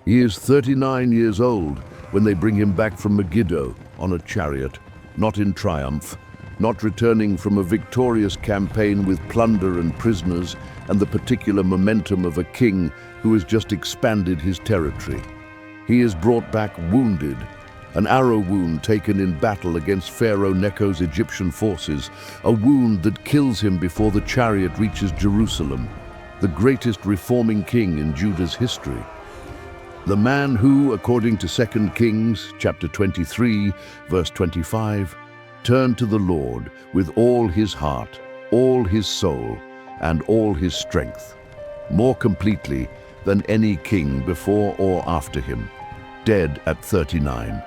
He is 39 years old when they bring him back from Megiddo on a chariot, not in triumph, not returning from a victorious campaign with plunder and prisoners and the particular momentum of a king who has just expanded his territory. He is brought back wounded, an arrow wound taken in battle against Pharaoh Necho's Egyptian forces, a wound that kills him before the chariot reaches Jerusalem, the greatest reforming king in Judah's history. The man who, according to 2 Kings chapter 23, verse 25, turned to the Lord with all his heart, all his soul, and all his strength, more completely than any king before or after him, dead at 39.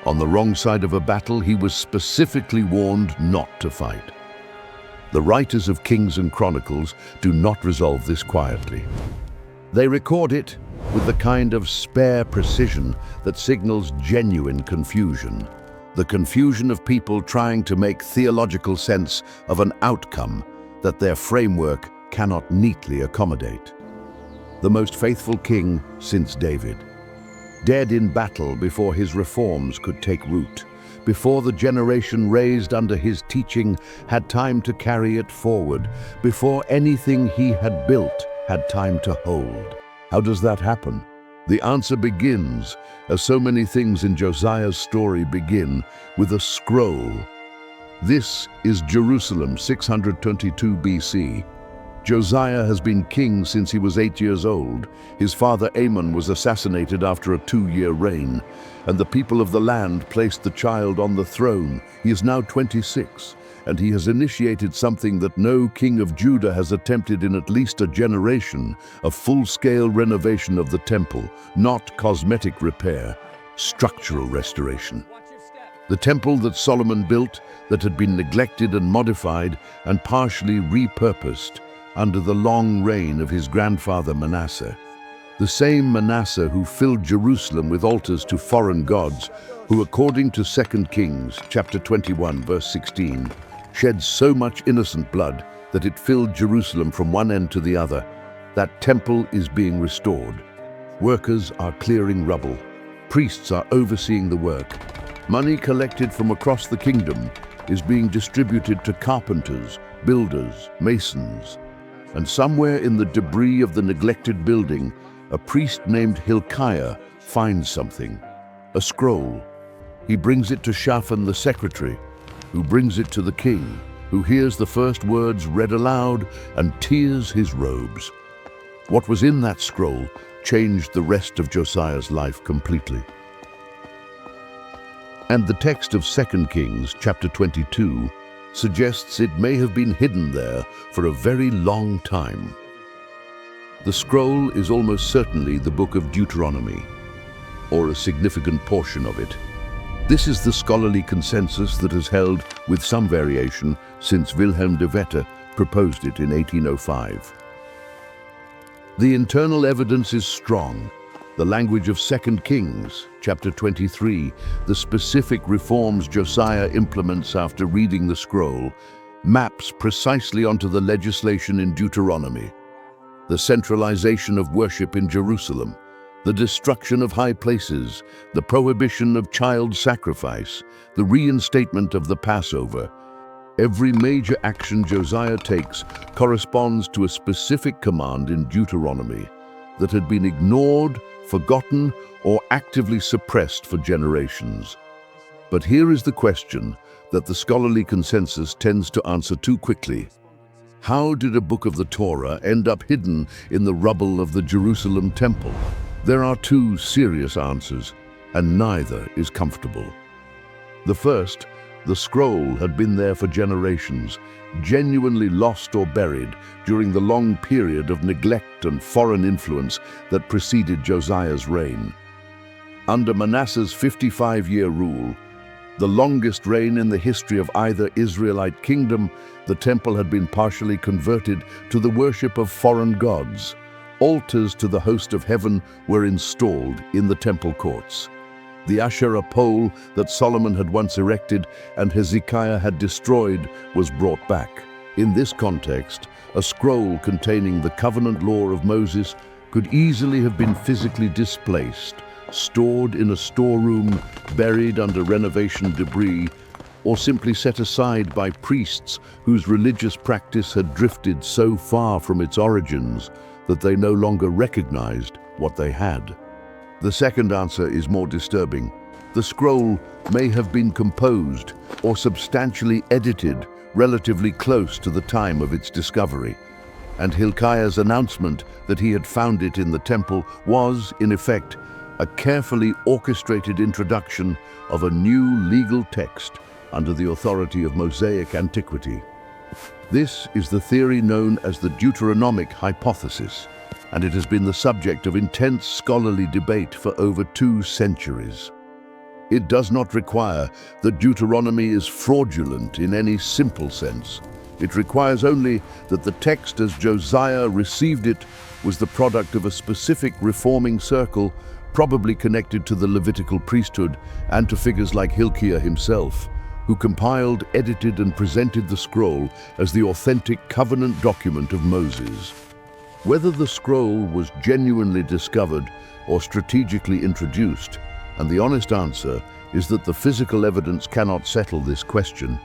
On the wrong side of a battle, he was specifically warned not to fight. The writers of Kings and Chronicles do not resolve this quietly. They record it with the kind of spare precision that signals genuine confusion, the confusion of people trying to make theological sense of an outcome that their framework cannot neatly accommodate. The most faithful king since David, dead in battle before his reforms could take root, before the generation raised under his teaching had time to carry it forward, before anything he had built had time to hold. How does that happen? The answer begins, as so many things in Josiah's story begin, with a scroll. This is Jerusalem, 622 BC. Josiah has been king since he was 8 years old. His father Amon was assassinated after a 2-year reign, and the people of the land placed the child on the throne. He is now 26, and he has initiated something that no king of Judah has attempted in at least a generation, a full-scale renovation of the temple, not cosmetic repair, structural restoration. The temple that Solomon built, that had been neglected and modified and partially repurposed under the long reign of his grandfather Manasseh. The same Manasseh who filled Jerusalem with altars to foreign gods, who according to 2 Kings chapter 21 verse 16, shed so much innocent blood that it filled Jerusalem from one end to the other. That temple is being restored. Workers are clearing rubble. Priests are overseeing the work. Money collected from across the kingdom is being distributed to carpenters, builders, masons. And somewhere in the debris of the neglected building, a priest named Hilkiah finds something, a scroll. He brings it to Shaphan the secretary, who brings it to the king, who hears the first words read aloud and tears his robes. What was in that scroll changed the rest of Josiah's life completely. And the text of 2 Kings chapter 22 suggests it may have been hidden there for a very long time. The scroll is almost certainly the book of Deuteronomy, or a significant portion of it. This is the scholarly consensus that has held, with some variation, since Wilhelm de Wette proposed it in 1805. The internal evidence is strong. The language of 2 Kings, chapter 23, the specific reforms Josiah implements after reading the scroll, maps precisely onto the legislation in Deuteronomy. The centralization of worship in Jerusalem, the destruction of high places, the prohibition of child sacrifice, the reinstatement of the Passover. Every major action Josiah takes corresponds to a specific command in Deuteronomy that had been ignored, forgotten, or actively suppressed for generations. But here is the question that the scholarly consensus tends to answer too quickly. How did a book of the Torah end up hidden in the rubble of the Jerusalem temple? There are two serious answers, and neither is comfortable. The first, the scroll had been there for generations, genuinely lost or buried during the long period of neglect and foreign influence that preceded Josiah's reign. Under Manasseh's 55-year rule, the longest reign in the history of either Israelite kingdom, the temple had been partially converted to the worship of foreign gods. Altars to the host of heaven were installed in the temple courts. The Asherah pole that Solomon had once erected and Hezekiah had destroyed was brought back. In this context, a scroll containing the covenant law of Moses could easily have been physically displaced, stored in a storeroom, buried under renovation debris, or simply set aside by priests whose religious practice had drifted so far from its origins that they no longer recognized what they had. The second answer is more disturbing. The scroll may have been composed or substantially edited relatively close to the time of its discovery, and Hilkiah's announcement that he had found it in the temple was, in effect, a carefully orchestrated introduction of a new legal text under the authority of Mosaic antiquity. This is the theory known as the Deuteronomic hypothesis, and it has been the subject of intense scholarly debate for over 2 centuries. It does not require that Deuteronomy is fraudulent in any simple sense. It requires only that the text as Josiah received it was the product of a specific reforming circle, probably connected to the Levitical priesthood and to figures like Hilkiah himself, who compiled, edited, and presented the scroll as the authentic covenant document of Moses. Whether the scroll was genuinely discovered or strategically introduced, and the honest answer is that the physical evidence cannot settle this question.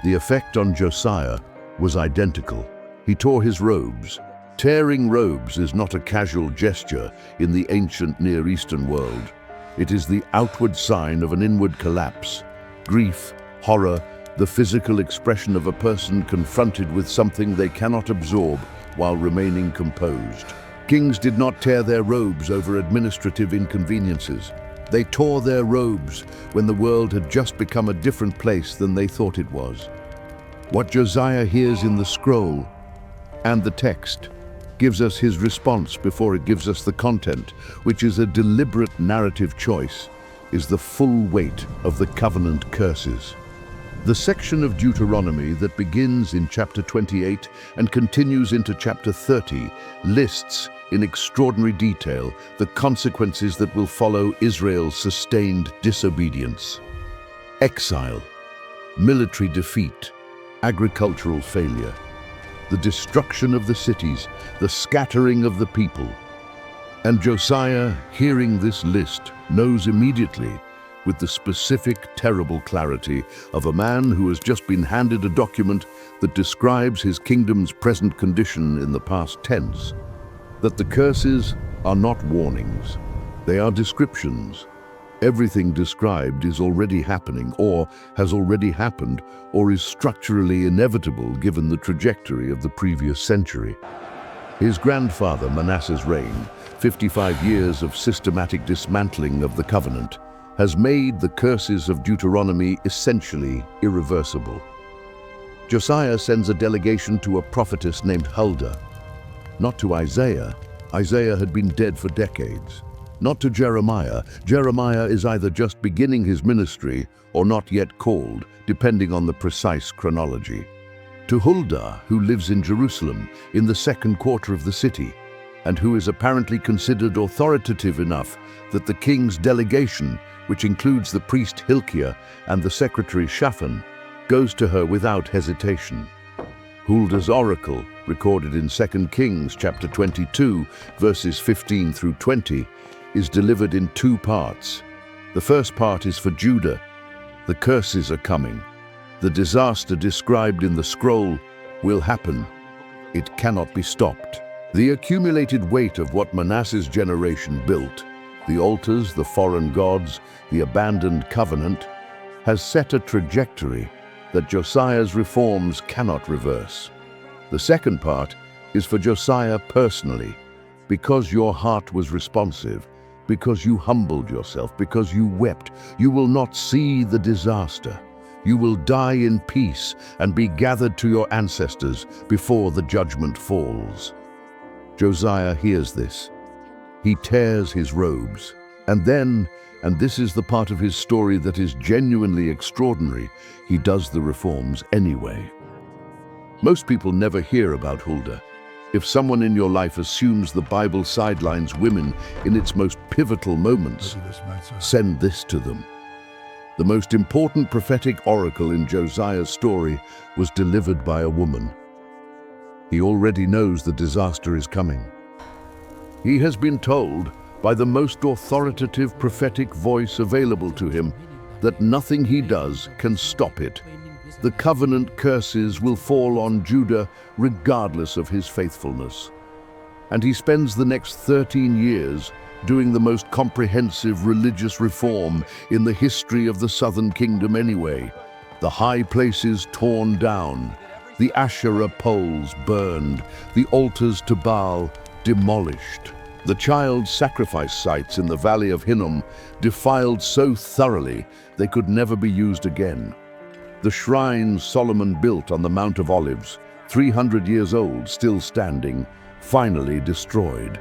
The effect on Josiah was identical. He tore his robes. Tearing robes is not a casual gesture in the ancient Near Eastern world. It is the outward sign of an inward collapse. Grief, horror, the physical expression of a person confronted with something they cannot absorb while remaining composed. Kings did not tear their robes over administrative inconveniences. They tore their robes when the world had just become a different place than they thought it was. What Josiah hears in the scroll and the text gives us his response before it gives us the content, which is a deliberate narrative choice, is the full weight of the covenant curses. The section of Deuteronomy that begins in chapter 28 and continues into chapter 30 lists in extraordinary detail the consequences that will follow Israel's sustained disobedience. Exile, military defeat, agricultural failure, the destruction of the cities, the scattering of the people. And Josiah, hearing this list, knows immediately, with the specific, terrible clarity of a man who has just been handed a document that describes his kingdom's present condition in the past tense, that the curses are not warnings, they are descriptions. Everything described is already happening, or has already happened, or is structurally inevitable given the trajectory of the previous century. His grandfather Manasseh's reign, 55 years of systematic dismantling of the covenant, has made the curses of Deuteronomy essentially irreversible. Josiah sends a delegation to a prophetess named Huldah. Not to Isaiah. Isaiah had been dead for decades. Not to Jeremiah. Jeremiah is either just beginning his ministry or not yet called, depending on the precise chronology. To Huldah, who lives in Jerusalem, in the second quarter of the city, and who is apparently considered authoritative enough that the king's delegation, which includes the priest Hilkiah and the secretary Shaphan, goes to her without hesitation. Huldah's oracle, recorded in 2 Kings chapter 22, verses 15 through 20, is delivered in 2 parts. The first part is for Judah. The curses are coming. The disaster described in the scroll will happen. It cannot be stopped. The accumulated weight of what Manasseh's generation built, the altars, the foreign gods, the abandoned covenant, has set a trajectory that Josiah's reforms cannot reverse. The second part is for Josiah personally, because your heart was responsive, because you humbled yourself, because you wept. You will not see the disaster. You will die in peace and be gathered to your ancestors before the judgment falls. Josiah hears this. He tears his robes, and then, and this is the part of his story that is genuinely extraordinary, he does the reforms anyway. Most people never hear about Huldah. If someone in your life assumes the Bible sidelines women in its most pivotal moments, send this to them. The most important prophetic oracle in Josiah's story was delivered by a woman. He already knows the disaster is coming. He has been told by the most authoritative prophetic voice available to him that nothing he does can stop it. The covenant curses will fall on Judah regardless of his faithfulness. And he spends the next 13 years doing the most comprehensive religious reform in the history of the southern kingdom anyway. The high places torn down, the Asherah poles burned, the altars to Baal demolished. The child sacrifice sites in the valley of Hinnom defiled so thoroughly they could never be used again. The shrines Solomon built on the Mount of Olives, 300 years old, still standing, finally destroyed.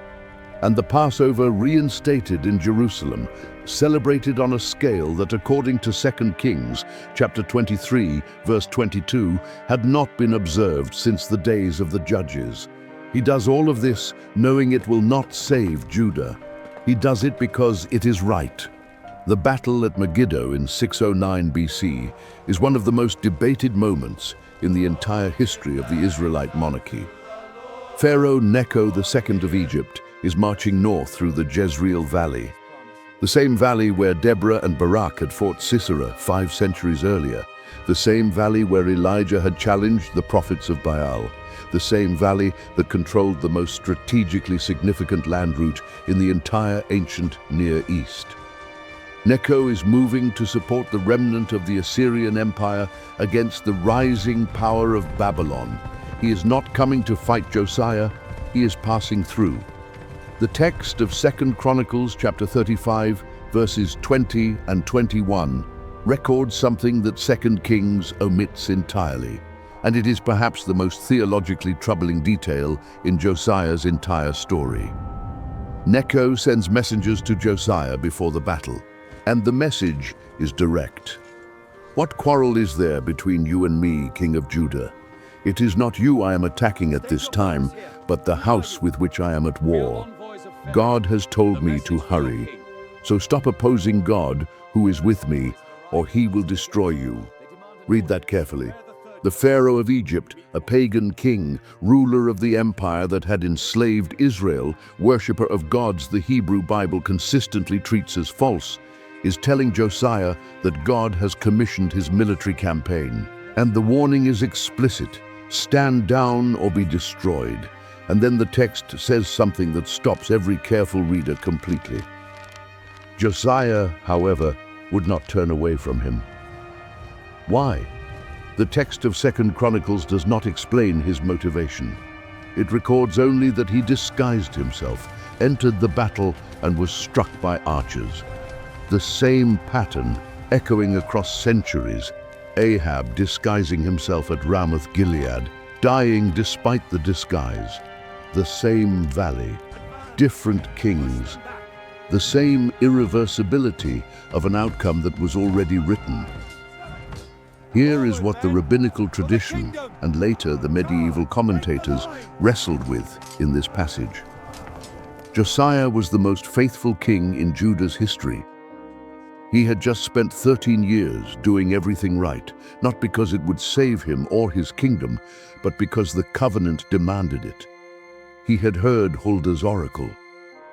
And the Passover reinstated in Jerusalem, celebrated on a scale that, according to 2 Kings, chapter 23, verse 22, had not been observed since the days of the judges. He does all of this knowing it will not save Judah. He does it because it is right. The battle at Megiddo in 609 BC is one of the most debated moments in the entire history of the Israelite monarchy. Pharaoh Necho II of Egypt is marching north through the Jezreel Valley, the same valley where Deborah and Barak had fought Sisera 5 centuries earlier, the same valley where Elijah had challenged the prophets of Baal, the same valley that controlled the most strategically significant land route in the entire ancient Near East. Necho is moving to support the remnant of the Assyrian Empire against the rising power of Babylon. He is not coming to fight Josiah, he is passing through. The text of 2 Chronicles chapter 35, verses 20 and 21 records something that 2 Kings omits entirely, and it is perhaps the most theologically troubling detail in Josiah's entire story. Necho sends messengers to Josiah before the battle, and the message is direct. What quarrel is there between you and me, King of Judah? It is not you I am attacking at this time, but the house with which I am at war. God has told me to hurry. So stop opposing God, who is with me, or he will destroy you. Read that carefully. The Pharaoh of Egypt, a pagan king, ruler of the empire that had enslaved Israel, worshipper of gods the Hebrew Bible consistently treats as false, is telling Josiah that God has commissioned his military campaign. And the warning is explicit: stand down or be destroyed. And then the text says something that stops every careful reader completely. Josiah, however, would not turn away from him. Why? The text of 2 Chronicles does not explain his motivation. It records only that he disguised himself, entered the battle, and was struck by archers. The same pattern echoing across centuries: Ahab disguising himself at Ramoth Gilead, dying despite the disguise. The same valley, different kings, the same irreversibility of an outcome that was already written. Here is what the rabbinical tradition and later the medieval commentators wrestled with in this passage. Josiah was the most faithful king in Judah's history. He had just spent 13 years doing everything right, not because it would save him or his kingdom, but because the covenant demanded it. He had heard Huldah's oracle.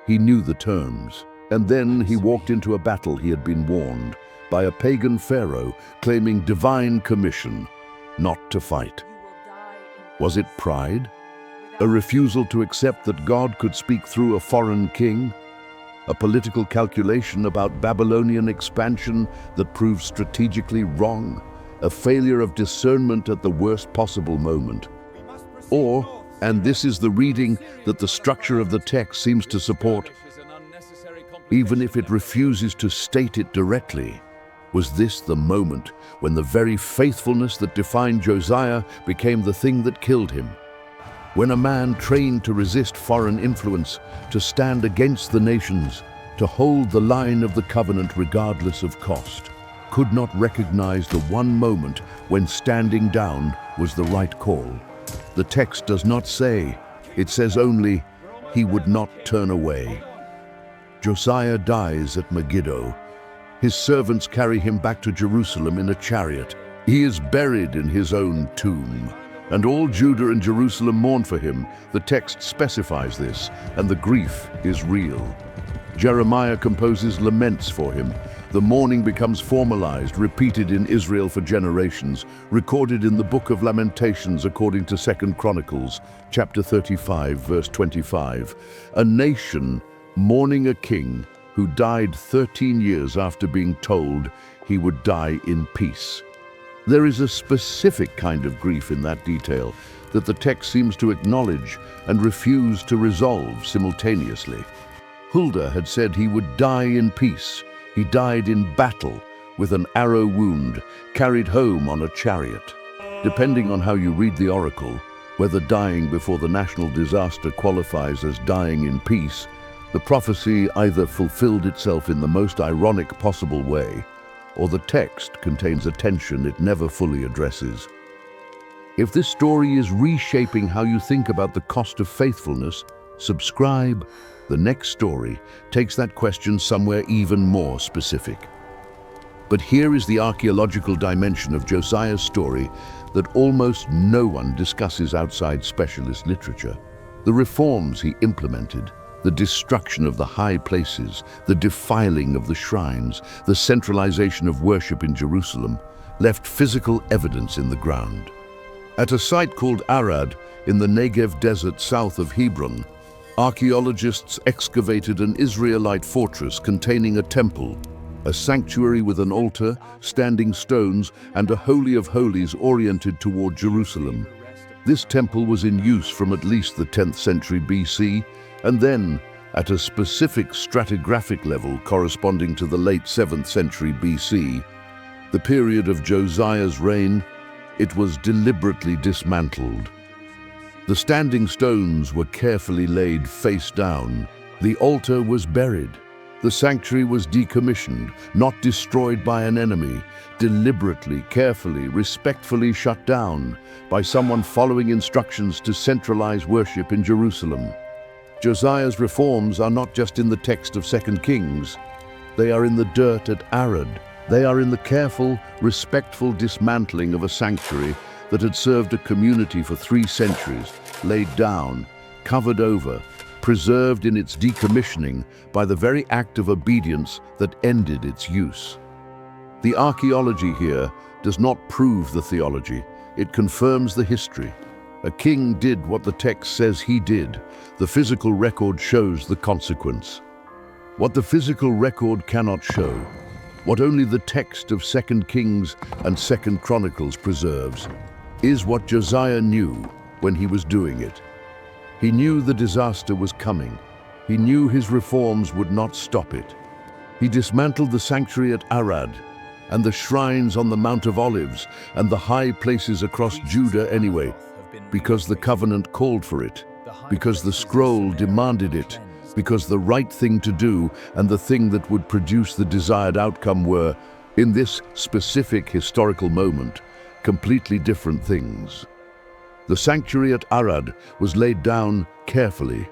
He knew the terms. And then he walked into a battle he had been warned by a pagan pharaoh claiming divine commission not to fight. Was it pride? A refusal to accept that God could speak through a foreign king? A political calculation about Babylonian expansion that proved strategically wrong? A failure of discernment at the worst possible moment? Or, and this is the reading that the structure of the text seems to support, even if it refuses to state it directly, was this the moment when the very faithfulness that defined Josiah became the thing that killed him? When a man trained to resist foreign influence, to stand against the nations, to hold the line of the covenant regardless of cost, could not recognize the one moment when standing down was the right call. The text does not say, it says only, he would not turn away. Josiah dies at Megiddo. His servants carry him back to Jerusalem in a chariot. He is buried in his own tomb, And all Judah and Jerusalem mourn for him. The text specifies this, and the grief is real. Jeremiah composes laments for him. The mourning becomes formalized, repeated in Israel for generations, recorded in the Book of Lamentations according to 2 Chronicles, chapter 35, verse 25. A nation mourning a king who died 13 years after being told he would die in peace. There is a specific kind of grief in that detail that the text seems to acknowledge and refuse to resolve simultaneously. Huldah had said he would die in peace. He died in battle with an arrow wound, carried home on a chariot. Depending on how you read the oracle, whether dying before the national disaster qualifies as dying in peace, the prophecy either fulfilled itself in the most ironic possible way, or the text contains a tension it never fully addresses. If this story is reshaping how you think about the cost of faithfulness, subscribe. The next story takes that question somewhere even more specific. But here is the archaeological dimension of Josiah's story that almost no one discusses outside specialist literature. The reforms he implemented, the destruction of the high places, the defiling of the shrines, the centralization of worship in Jerusalem, left physical evidence in the ground. At a site called Arad in the Negev desert south of Hebron, archaeologists excavated an Israelite fortress containing a temple, a sanctuary with an altar, standing stones, and a Holy of Holies oriented toward Jerusalem. This temple was in use from at least the 10th century BC, and then, at a specific stratigraphic level corresponding to the late 7th century BC, the period of Josiah's reign, it was deliberately dismantled. The standing stones were carefully laid face down. The altar was buried. The sanctuary was decommissioned, not destroyed by an enemy, deliberately, carefully, respectfully shut down by someone following instructions to centralize worship in Jerusalem. Josiah's reforms are not just in the text of 2 Kings. They are in the dirt at Arad. They are in the careful, respectful dismantling of a sanctuary that had served a community for 3 centuries, laid down, covered over, preserved in its decommissioning by the very act of obedience that ended its use. The archaeology here does not prove the theology, it confirms the history. A king did what the text says he did. The physical record shows the consequence. What the physical record cannot show, what only the text of 2 Kings and 2 Chronicles preserves, is what Josiah knew when he was doing it. He knew the disaster was coming. He knew his reforms would not stop it. He dismantled the sanctuary at Arad, and the shrines on the Mount of Olives, and the high places across Judah anyway, because the covenant called for it, because the scroll demanded it, because the right thing to do and the thing that would produce the desired outcome were, in this specific historical moment, completely different things. The sanctuary at Arad was laid down carefully,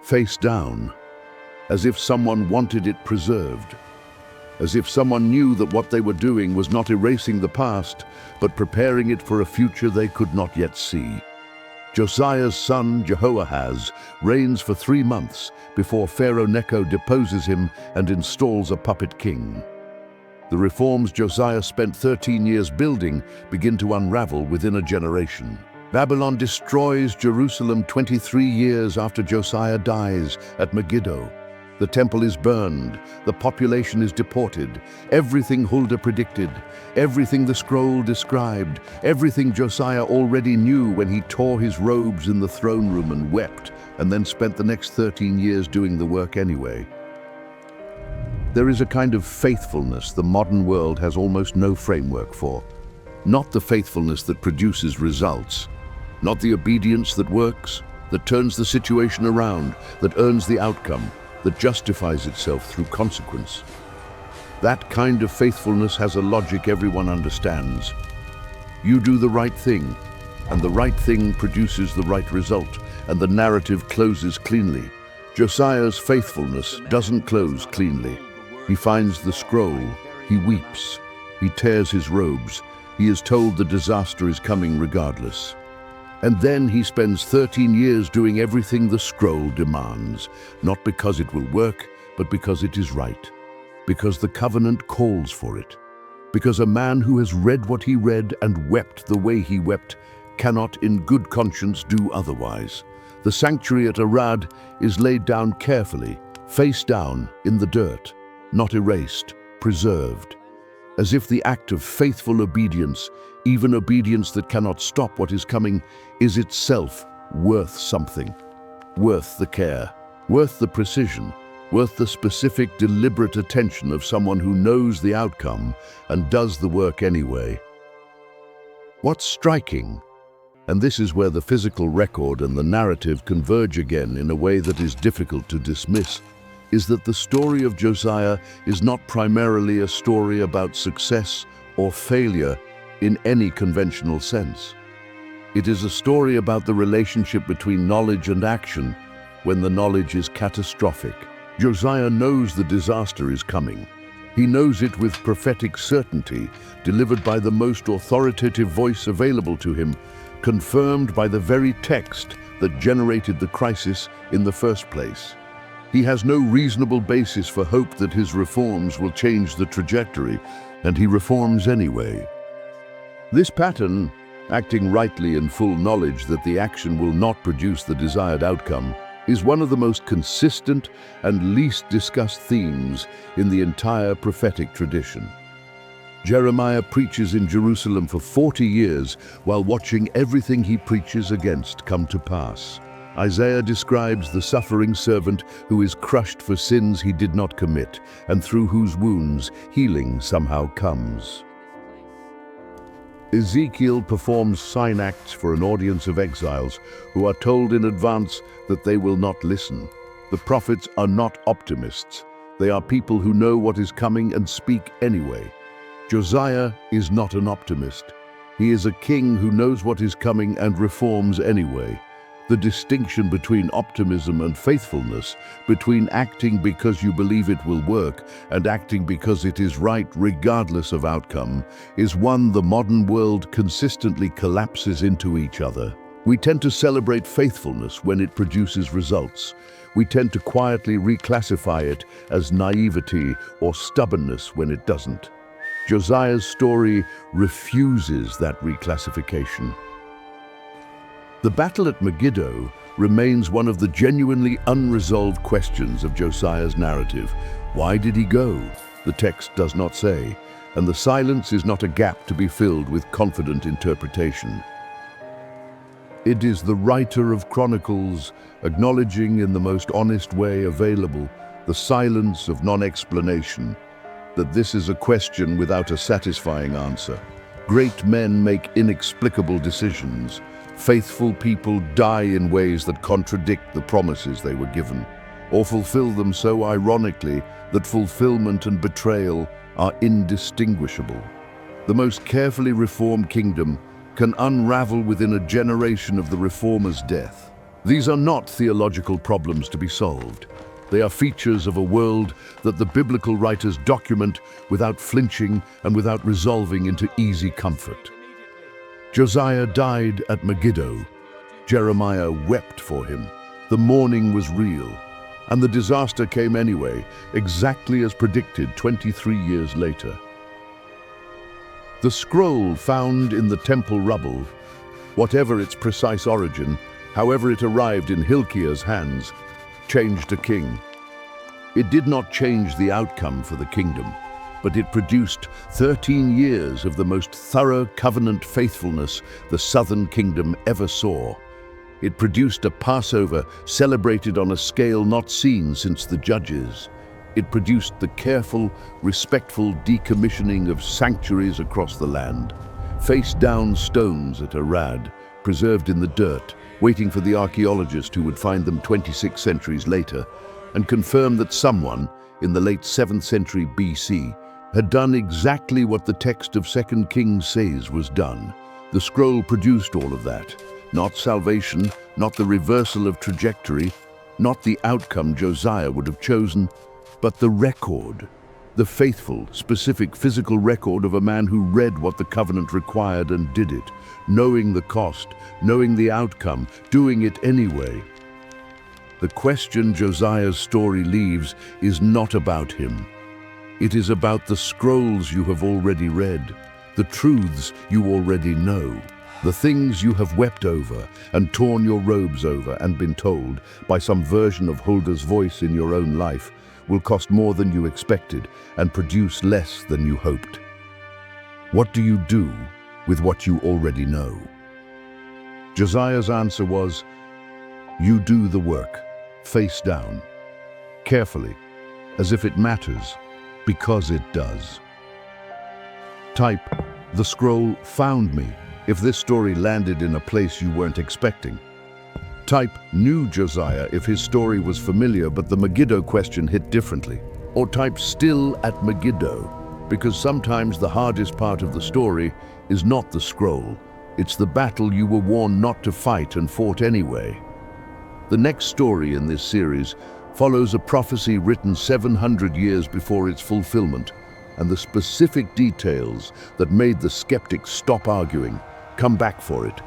face down, as if someone wanted it preserved, as if someone knew that what they were doing was not erasing the past, but preparing it for a future they could not yet see. Josiah's son, Jehoahaz, reigns for 3 months before Pharaoh Necho deposes him and installs a puppet king. The reforms Josiah spent 13 years building begin to unravel within a generation. Babylon destroys Jerusalem 23 years after Josiah dies at Megiddo. The temple is burned, the population is deported, everything Huldah predicted, everything the scroll described, everything Josiah already knew when he tore his robes in the throne room and wept, and then spent the next 13 years doing the work anyway. There is a kind of faithfulness the modern world has almost no framework for. Not the faithfulness that produces results, not the obedience that works, that turns the situation around, that earns the outcome, that justifies itself through consequence. That kind of faithfulness has a logic everyone understands. You do the right thing, and the right thing produces the right result, and the narrative closes cleanly. Josiah's faithfulness doesn't close cleanly. He finds the scroll, he weeps, he tears his robes, he is told the disaster is coming regardless. And then he spends 13 years doing everything the scroll demands, not because it will work, but because it is right, because the covenant calls for it, because a man who has read what he read and wept the way he wept cannot in good conscience do otherwise. The sanctuary at Arad is laid down carefully, face down in the dirt, not erased, preserved, as if the act of faithful obedience, even obedience that cannot stop what is coming, is itself worth something, worth the care, worth the precision, worth the specific, deliberate attention of someone who knows the outcome and does the work anyway. What's striking, and this is where the physical record and the narrative converge again in a way that is difficult to dismiss, is that the story of Josiah is not primarily a story about success or failure in any conventional sense. It is a story about the relationship between knowledge and action when the knowledge is catastrophic. Josiah knows the disaster is coming. He knows it with prophetic certainty, delivered by the most authoritative voice available to him, confirmed by the very text that generated the crisis in the first place. He has no reasonable basis for hope that his reforms will change the trajectory, and he reforms anyway. This pattern, acting rightly in full knowledge that the action will not produce the desired outcome, is one of the most consistent and least discussed themes in the entire prophetic tradition. Jeremiah preaches in Jerusalem for 40 years while watching everything he preaches against come to pass. Isaiah describes the suffering servant who is crushed for sins he did not commit, and through whose wounds healing somehow comes. Ezekiel performs sign acts for an audience of exiles who are told in advance that they will not listen. The prophets are not optimists. They are people who know what is coming and speak anyway. Josiah is not an optimist. He is a king who knows what is coming and reforms anyway. The distinction between optimism and faithfulness, between acting because you believe it will work and acting because it is right regardless of outcome, is one the modern world consistently collapses into each other. We tend to celebrate faithfulness when it produces results. We tend to quietly reclassify it as naivety or stubbornness when it doesn't. Josiah's story refuses that reclassification. The battle at Megiddo remains one of the genuinely unresolved questions of Josiah's narrative. Why did he go? The text does not say, and the silence is not a gap to be filled with confident interpretation. It is the writer of Chronicles acknowledging in the most honest way available the silence of non-explanation, that this is a question without a satisfying answer. Great men make inexplicable decisions. Faithful people die in ways that contradict the promises they were given, or fulfill them so ironically that fulfillment and betrayal are indistinguishable. The most carefully reformed kingdom can unravel within a generation of the reformer's death. These are not theological problems to be solved. They are features of a world that the biblical writers document without flinching and without resolving into easy comfort. Josiah died at Megiddo. Jeremiah wept for him. The mourning was real, and the disaster came anyway, exactly as predicted 23 years later. The scroll found in the temple rubble, whatever its precise origin, however it arrived in Hilkiah's hands, changed a king. It did not change the outcome for the kingdom, but it produced 13 years of the most thorough covenant faithfulness the southern kingdom ever saw. It produced a Passover celebrated on a scale not seen since the Judges. It produced the careful, respectful decommissioning of sanctuaries across the land, face-down stones at Arad, preserved in the dirt, waiting for the archaeologist who would find them 26 centuries later, and confirm that someone, in the late 7th century BC, had done exactly what the text of 2 Kings says was done. The scroll produced all of that. Not salvation, not the reversal of trajectory, not the outcome Josiah would have chosen, but the record. The faithful, specific physical record of a man who read what the covenant required and did it, knowing the cost, knowing the outcome, doing it anyway. The question Josiah's story leaves is not about him. It is about the scrolls you have already read, the truths you already know, the things you have wept over and torn your robes over and been told by some version of Huldah's voice in your own life will cost more than you expected and produce less than you hoped. What do you do with what you already know? Josiah's answer was, you do the work, face down, carefully, as if it matters, because it does. Type, the scroll found me, if this story landed in a place you weren't expecting. Type, knew Josiah, if his story was familiar but the Megiddo question hit differently. Or type, still at Megiddo, because sometimes the hardest part of the story is not the scroll. It's the battle you were warned not to fight and fought anyway. The next story in this series follows a prophecy written 700 years before its fulfillment, and the specific details that made the skeptics stop arguing, come back for it,